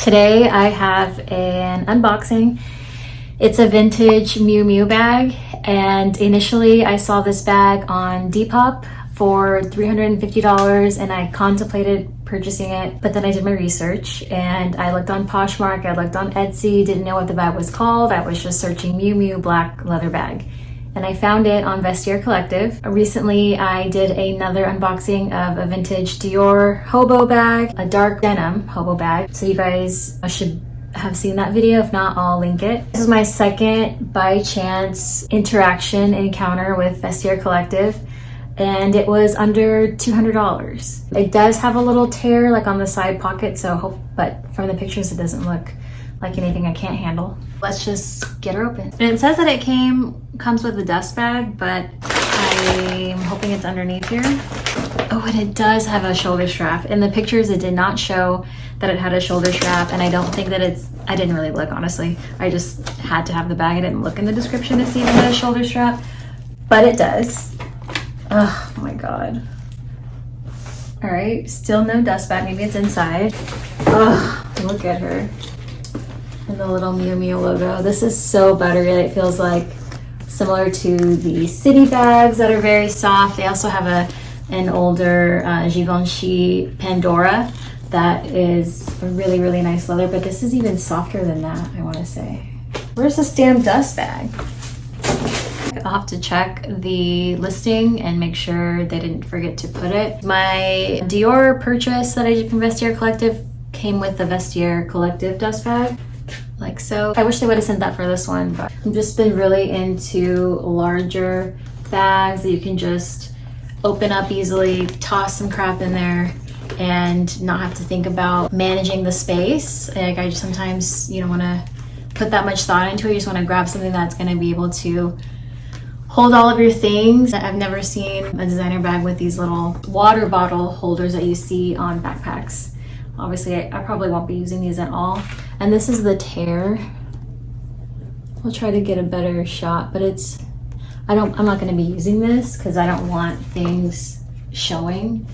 Today I have an unboxing. It's a vintage Miu Miu bag, and initially I saw this bag on Depop for $350 and I contemplated purchasing it, but then I did my research and I looked on Poshmark, I looked on Etsy, didn't know what the bag was called. I was just searching Miu Miu black leather bag, and I found it on Vestiaire Collective. Recently, I did another unboxing of a vintage Dior hobo bag, a dark denim hobo bag. So you guys should have seen that video. If not, I'll link it. This is my second by chance interaction encounter with Vestiaire Collective, and it was under $200. It does have a little tear like on the side pocket, but from the pictures it doesn't look like anything I can't handle. Let's just get her open. And it says that it comes with a dust bag, but I'm hoping it's underneath here. Oh, and it does have a shoulder strap. In the pictures, it did not show that it had a shoulder strap, and I don't think that I didn't really look, honestly. I just had to have the bag. I didn't look in the description to see if it had a shoulder strap, but it does. Oh my God. All right, still no dust bag. Maybe it's inside. Oh, look at her. And the little Miu Miu logo. This is so buttery. It feels like similar to the city bags that are very soft. They also have an older Givenchy Pandora that is a really, really nice leather, but this is even softer than that, I want to say. Where's this damn dust bag? I'll have to check the listing and make sure they didn't forget to put it. My Dior purchase that I did from Vestiaire Collective came with the Vestiaire Collective dust bag, like so. I wish they would have sent that for this one, but I've just been really into larger bags that you can just open up easily, toss some crap in there, and not have to think about managing the space. Like, I just sometimes you don't want to put that much thought into it. You just want to grab something that's going to be able to hold all of your things. I've never seen a designer bag with these little water bottle holders that you see on backpacks. Obviously, I probably won't be using these at all. And this is the tear. I'll try to get a better shot, but I'm not going to be using this because I don't want things showing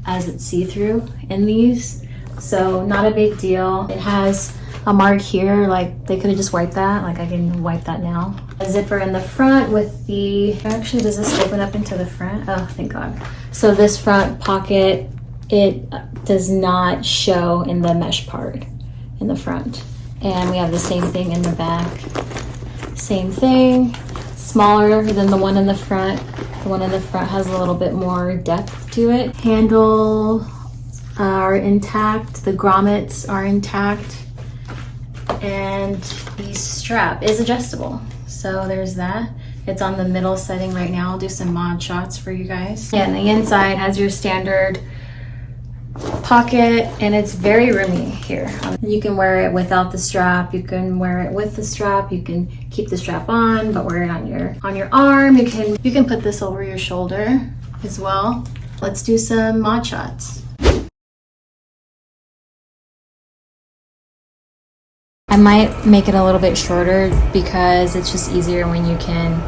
as it's see-through in these. So not a big deal. It has a mark here, like they could have just wiped that. Like, I can wipe that now. A zipper in the front with actually, does this open up into the front? Oh, thank God. So this front pocket, it does not show in the mesh part in the front. And we have the same thing in the back. Same thing, smaller than the one in the front. The one in the front has a little bit more depth to it. Handles are intact, the grommets are intact, and the strap is adjustable. So there's that. It's on the middle setting right now. I'll do some mod shots for you guys. Yeah, and the inside has your standard pocket, and it's very roomy here. You can wear it without the strap, you can wear it with the strap, you can keep the strap on but wear it on your arm. You can put this over your shoulder as well. Let's do some mod shots. I might make it a little bit shorter because it's just easier when you can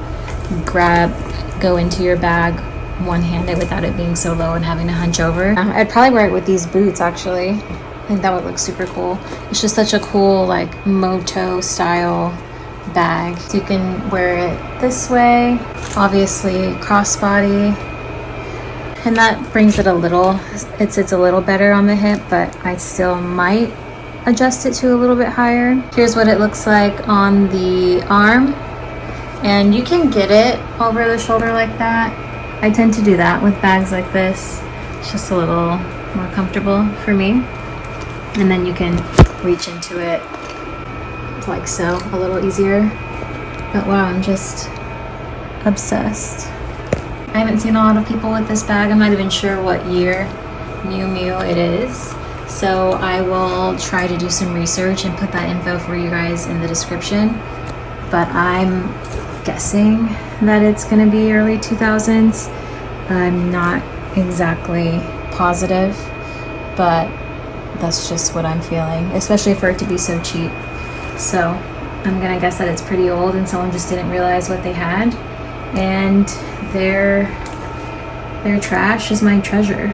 go into your bag one-handed without it being so low and having to hunch over. I'd probably wear it with these boots, actually. I think that would look super cool. It's just such a cool, like, moto style bag. So you can wear it this way, obviously crossbody, and that brings it it sits a little better on the hip, but I still might adjust it to a little bit higher. Here's what it looks like on the arm, and you can get it over the shoulder like that. I tend to do that with bags like this. It's just a little more comfortable for me. And then you can reach into it like so, a little easier. But wow, I'm just obsessed. I haven't seen a lot of people with this bag. I'm not even sure what year Miu Miu it is. So I will try to do some research and put that info for you guys in the description. But I'm guessing that it's going to be early 2000s. I'm not exactly positive, but that's just what I'm feeling, especially for it to be so cheap. So I'm gonna guess that it's pretty old and someone just didn't realize what they had, and their trash is my treasure.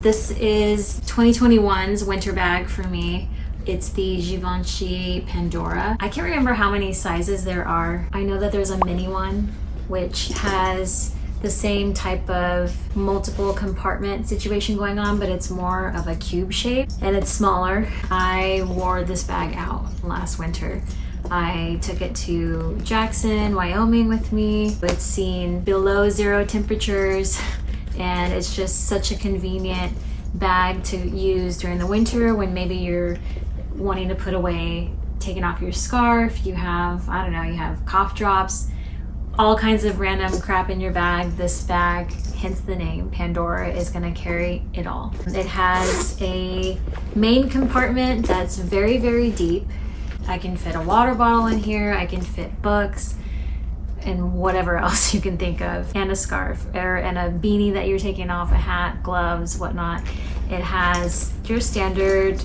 This is 2021's winter bag for me. It's the Givenchy Pandora. I can't remember how many sizes there are. I know that there's a mini one, which has the same type of multiple compartment situation going on, but it's more of a cube shape and it's smaller. I wore this bag out last winter. I took it to Jackson, Wyoming with me. It's seen below 0 temperatures and it's just such a convenient bag to use during the winter when maybe you're wanting to put away, taking off your scarf, you have, I don't know, you have cough drops, all kinds of random crap in your bag. This bag, hence the name, Pandora, is gonna carry it all. It has a main compartment that's very, very deep. I can fit a water bottle in here, I can fit books, and whatever else you can think of, and a scarf, and a beanie that you're taking off, a hat, gloves, whatnot. It has your standard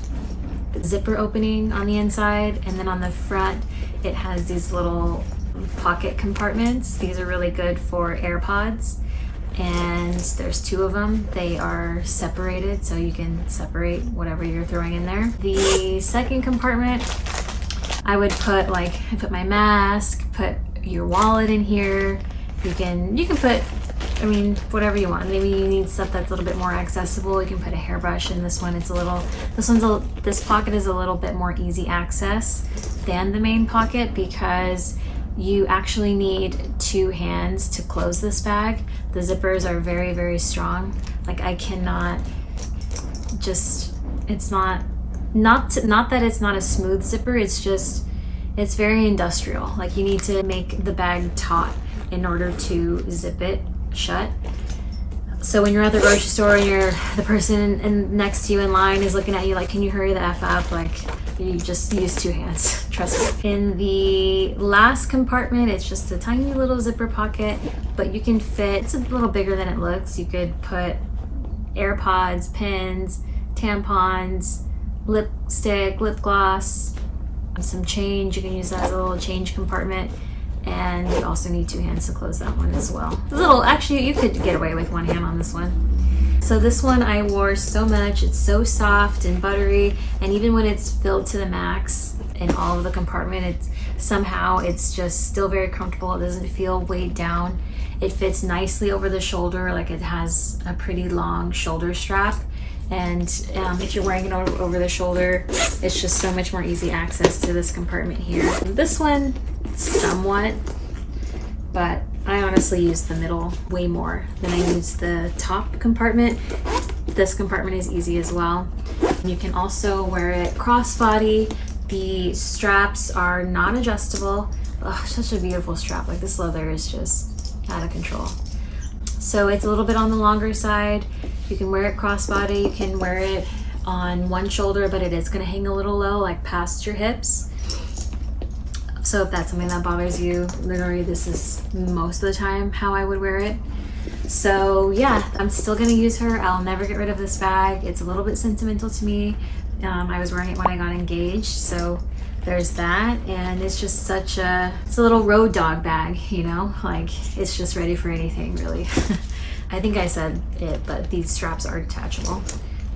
zipper opening on the inside, and then on the front it has these little pocket compartments. These are really good for AirPods, and there's 2 of them. They are separated, so you can separate whatever you're throwing in there. The second compartment, I would put I put my mask, put your wallet in here. You can put, I mean, whatever you want. Maybe you need stuff that's a little bit more accessible. You can put a hairbrush in this one. This pocket is a little bit more easy access than the main pocket because you actually need 2 hands to close this bag. The zippers are very, very strong. Like I cannot just, it's not that it's not a smooth zipper, it's just, it's very industrial. Like you need to make the bag taut in order to zip it shut. So when you're at the grocery store and the person next to you in line is looking at you like, can you hurry the F up? Like you just use 2 hands, trust me. In the last compartment, it's just a tiny little zipper pocket, but you can fit, it's a little bigger than it looks. You could put AirPods, pens, tampons, lipstick, lip gloss, some change. You can use that as a little change compartment. And you also need 2 hands to close that one as well. Actually, you could get away with 1 hand on this one. So this one I wore so much. It's so soft and buttery, and even when it's filled to the max in all of the compartment, it's just still very comfortable. It doesn't feel weighed down. It fits nicely over the shoulder, like it has a pretty long shoulder strap. And if you're wearing it over the shoulder, it's just so much more easy access to this compartment here. This one, somewhat, but I honestly use the middle way more than I use the top compartment. This compartment is easy as well. You can also wear it crossbody. The straps are not adjustable. Oh, such a beautiful strap. Like this leather is just out of control. So it's a little bit on the longer side. You can wear it crossbody, you can wear it on one shoulder, but it is gonna hang a little low, like past your hips. So if that's something that bothers you, literally this is most of the time how I would wear it. So yeah, I'm still gonna use her. I'll never get rid of this bag. It's a little bit sentimental to me. I was wearing it when I got engaged, so there's that. And it's just it's a little road dog bag, you know? Like, it's just ready for anything, really. I think I said it, but these straps are detachable.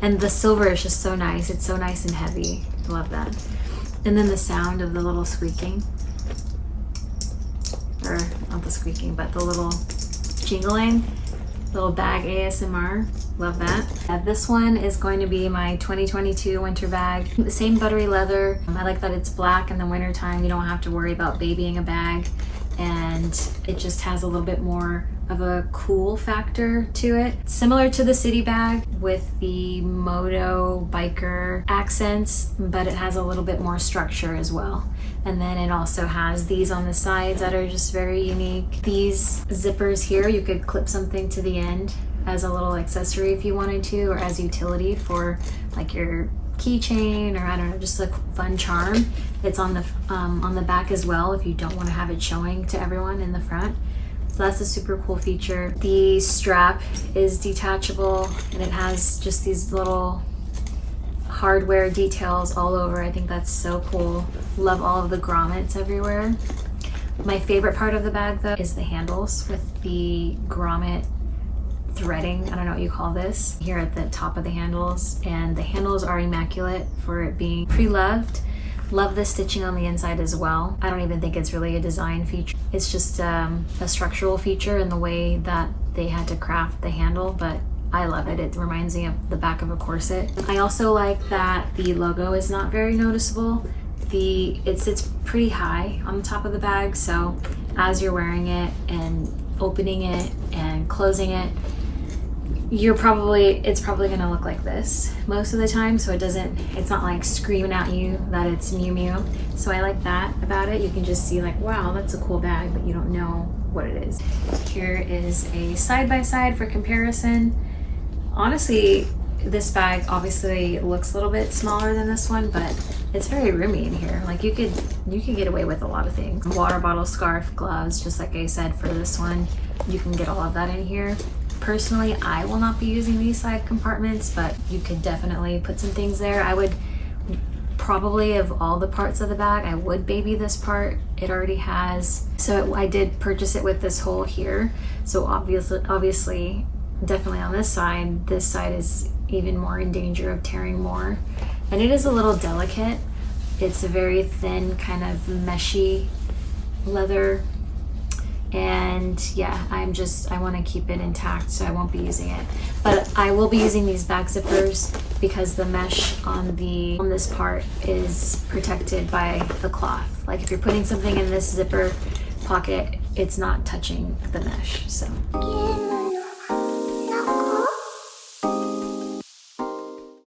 And the silver is just so nice. It's so nice and heavy. I love that. And then the sound of the little squeaking. Or not the squeaking, but the little jingling. Little bag ASMR. Love that. This one is going to be my 2022 winter bag. The same buttery leather. I like that it's black in the winter time. You don't have to worry about babying a bag. And it just has a little bit more of a cool factor to it. Similar to the city bag with the moto biker accents, but it has a little bit more structure as well. And then it also has these on the sides that are just very unique. These zippers here, you could clip something to the end as a little accessory if you wanted to, or as utility for like your keychain, or I don't know, just a fun charm. It's on the back as well if you don't want to have it showing to everyone in the front. So that's a super cool feature. The strap is detachable and it has just these little hardware details all over. I think that's so cool. Love all of the grommets everywhere. My favorite part of the bag though is the handles with the grommet threading, I don't know what you call this, here at the top of the handles, and the handles are immaculate for it being pre-loved. Love the stitching on the inside as well. I don't even think it's really a design feature. It's just a structural feature in the way that they had to craft the handle, but I love it. It reminds me of the back of a corset. I also like that the logo is not very noticeable. It sits pretty high on the top of the bag, so as you're wearing it and opening it and closing it, it's probably gonna look like this most of the time, so it's not like screaming at you that it's Miu Miu. So I like that about it. You can just see like, wow, that's a cool bag, but you don't know what it is. Here is a side-by-side for comparison. Honestly, this bag obviously looks a little bit smaller than this one, but it's very roomy in here. Like you could get away with a lot of things. Water bottle, scarf, gloves, just like I said for this one. You can get all of that in here. Personally, I will not be using these side compartments, but you could definitely put some things there. I would probably, of all the parts of the bag, I would baby this part. It already has, so I did purchase it with this hole here. So obviously, definitely on this side is even more in danger of tearing more. And it is a little delicate. It's a very thin, kind of meshy leather. And yeah, I want to keep it intact, so I won't be using it. But I will be using these back zippers because the mesh on this part is protected by the cloth. Like if you're putting something in this zipper pocket, it's not touching the mesh, so.